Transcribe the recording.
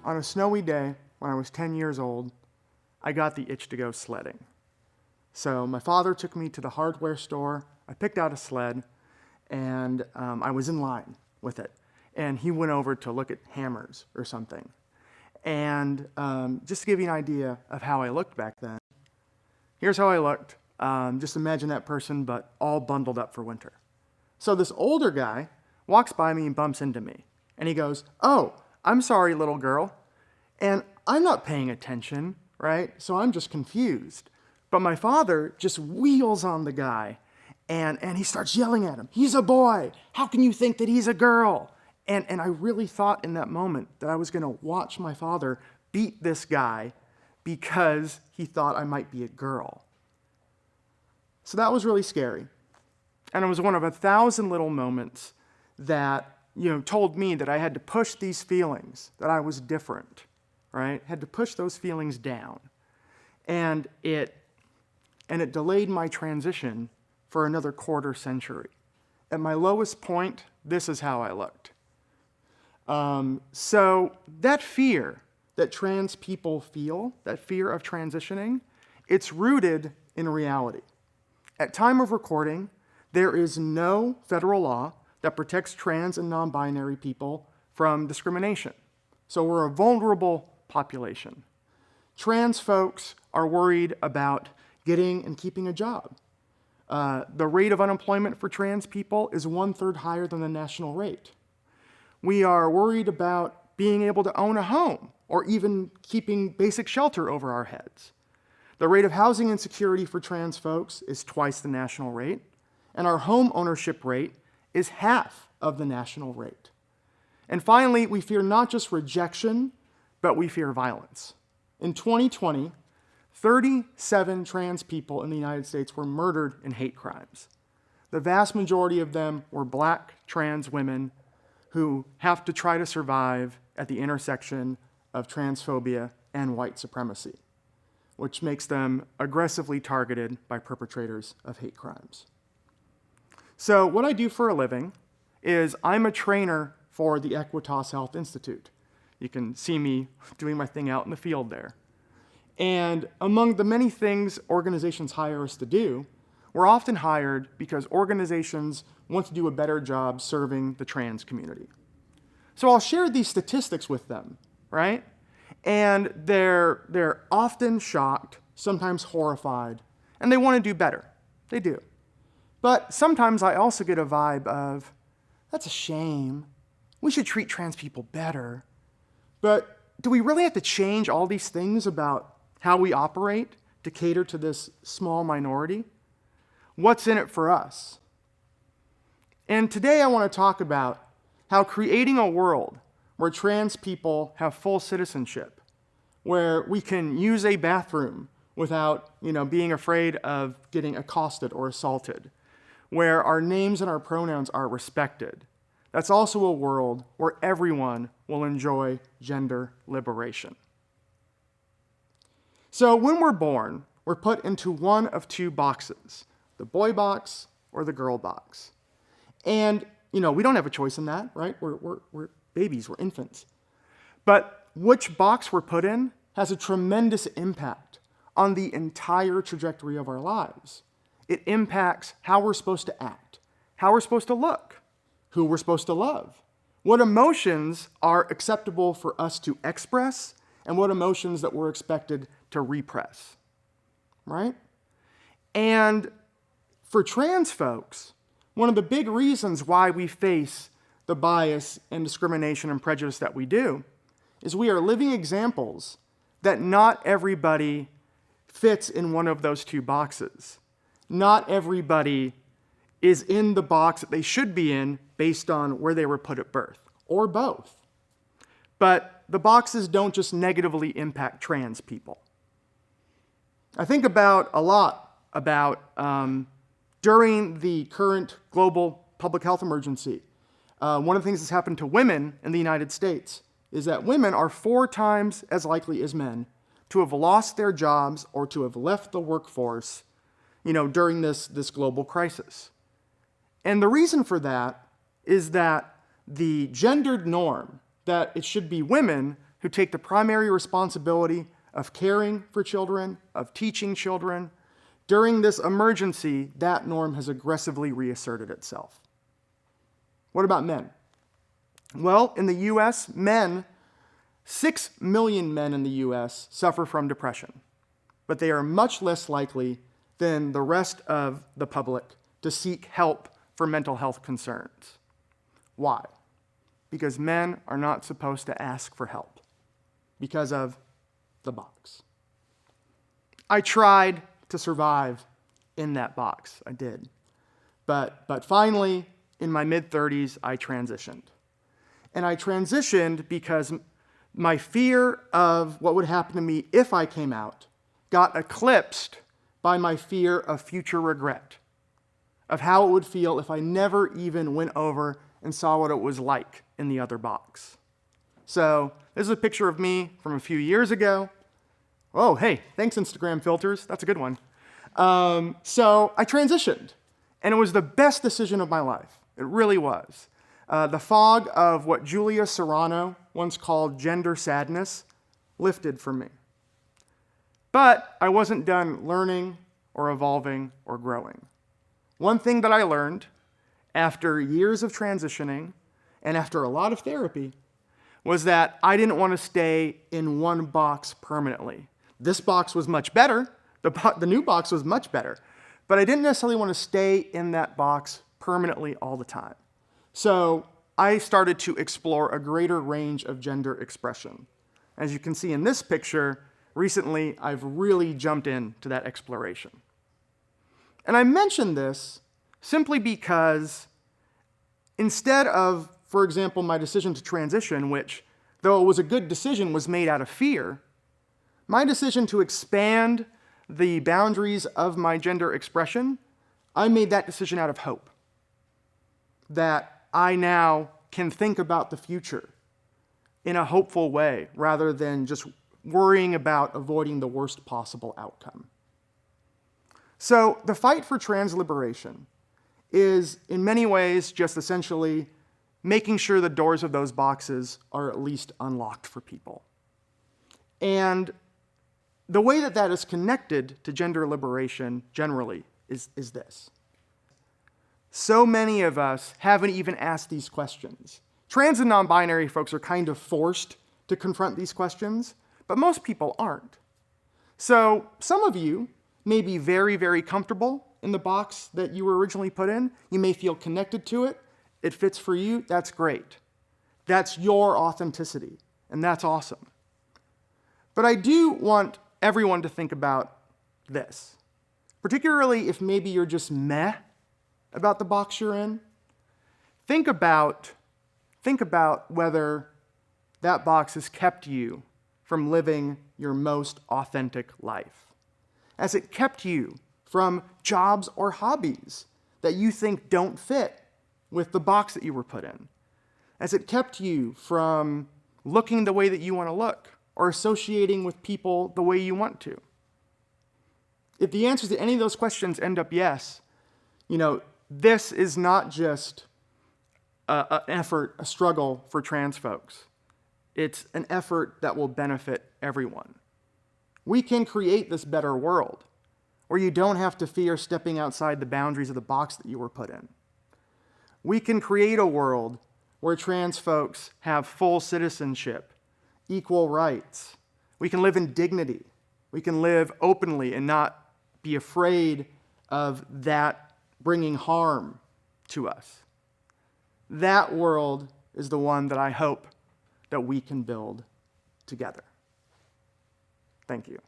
On a snowy day when I was 10 years old, I got the itch to go sledding. So my father took me to the hardware store. I picked out a sled, and I was in line with it. And he went over to look at hammers or something. And just to give you an idea of how I looked back then, here's how I looked. Just imagine that person, but all bundled up for winter. So this older guy walks by me and bumps into me. And he goes, "Oh, I'm sorry, little girl." And I'm not paying attention, right? So I'm just confused. But my father just wheels on the guy, and he starts yelling at him. "He's a boy. How can you think that he's a girl?" And I really thought in that moment that I was going to watch my father beat this guy because he thought I might be a girl. So that was really scary. And it was one of 1,000 little moments that, told me that I had to push these feelings, that I was different, right? Had to push those feelings down. And it delayed my transition for another quarter century. At my lowest point, this is how I looked. So that fear that trans people feel, that fear of transitioning, it's rooted in reality. At time of recording, there is no federal law that protects trans and non-binary people from discrimination. So we're a vulnerable population. Trans folks are worried about getting and keeping a job. The rate of unemployment for trans people is 1/3 higher than the national rate. We are worried about being able to own a home or even keeping basic shelter over our heads. The rate of housing insecurity for trans folks is twice the national rate, and our home ownership rate is half of the national rate. And finally, we fear not just rejection, but we fear violence. In 2020, 37 trans people in the United States were murdered in hate crimes. The vast majority of them were Black trans women who have to try to survive at the intersection of transphobia and white supremacy, which makes them aggressively targeted by perpetrators of hate crimes. So what I do for a living is I'm a trainer for the Equitas Health Institute. You can see me doing my thing out in the field there. And among the many things organizations hire us to do, we're often hired because organizations want to do a better job serving the trans community. So I'll share these statistics with them, right? And they're often shocked, sometimes horrified, and they want to do better. They do. But sometimes I also get a vibe of, that's a shame. We should treat trans people better. But do we really have to change all these things about how we operate to cater to this small minority? What's in it for us? And today I want to talk about how creating a world where trans people have full citizenship, where we can use a bathroom without, being afraid of getting accosted or assaulted, where our names and our pronouns are respected. That's also a world where everyone will enjoy gender liberation. So when we're born, we're put into one of two boxes, the boy box or the girl box. And, we don't have a choice in that, right? We're babies, we're infants. But which box we're put in has a tremendous impact on the entire trajectory of our lives. It impacts how we're supposed to act, how we're supposed to look, who we're supposed to love, what emotions are acceptable for us to express, and what emotions that we're expected to repress, right? And for trans folks, one of the big reasons why we face the bias and discrimination and prejudice that we do is we are living examples that not everybody fits in one of those two boxes. Not everybody is in the box that they should be in based on where they were put at birth, or both. But the boxes don't just negatively impact trans people. I think a lot about during the current global public health emergency, one of the things that's happened to women in the United States is that women are 4 times as likely as men to have lost their jobs or to have left the workforce, during this global crisis. And the reason for that is that the gendered norm that it should be women who take the primary responsibility of caring for children, of teaching children. During this emergency, that norm has aggressively reasserted itself. What about men? Well, in the US, 6 million men in the US suffer from depression, but they are much less likely than the rest of the public to seek help for mental health concerns. Why? Because men are not supposed to ask for help because of the box. I tried to survive in that box. I did. But finally, in my mid-30s, I transitioned. And I transitioned because my fear of what would happen to me if I came out got eclipsed by my fear of future regret, of how it would feel if I never even went over and saw what it was like in the other box. So this is a picture of me from a few years ago. Oh, hey, thanks Instagram filters. That's a good one. So I transitioned, and it was the best decision of my life. It really was. The fog of what Julia Serrano once called gender sadness lifted from me. But I wasn't done learning or evolving or growing. One thing that I learned after years of transitioning and after a lot of therapy was that I didn't want to stay in one box permanently. This box was much better. The new box was much better. But I didn't necessarily want to stay in that box permanently all the time. So I started to explore a greater range of gender expression. As you can see in this picture, recently I've really jumped into that exploration. And I mention this simply because instead of, for example, my decision to transition, which, though it was a good decision, was made out of fear, my decision to expand the boundaries of my gender expression, I made that decision out of hope. That I now can think about the future in a hopeful way rather than just worrying about avoiding the worst possible outcome. So the fight for trans liberation is in many ways just essentially making sure the doors of those boxes are at least unlocked for people. And the way that that is connected to gender liberation generally is this. So many of us haven't even asked these questions. Trans and non-binary folks are kind of forced to confront these questions, but most people aren't. So some of you may be very, very comfortable in the box that you were originally put in. You may feel connected to it. It fits for you. That's great. That's your authenticity, and that's awesome. But I do want everyone to think about this, particularly if maybe you're just meh about the box you're in. Think about whether that box has kept you from living your most authentic life. Has it kept you from jobs or hobbies that you think don't fit with the box that you were put in? Has it kept you from looking the way that you want to look or associating with people the way you want to? If the answers to any of those questions end up yes, this is not just an effort, a struggle for trans folks. It's an effort that will benefit everyone. We can create this better world where you don't have to fear stepping outside the boundaries of the box that you were put in. We can create a world where trans folks have full citizenship, equal rights. We can live in dignity. We can live openly and not be afraid of that bringing harm to us. That world is the one that I hope that we can build together. Thank you.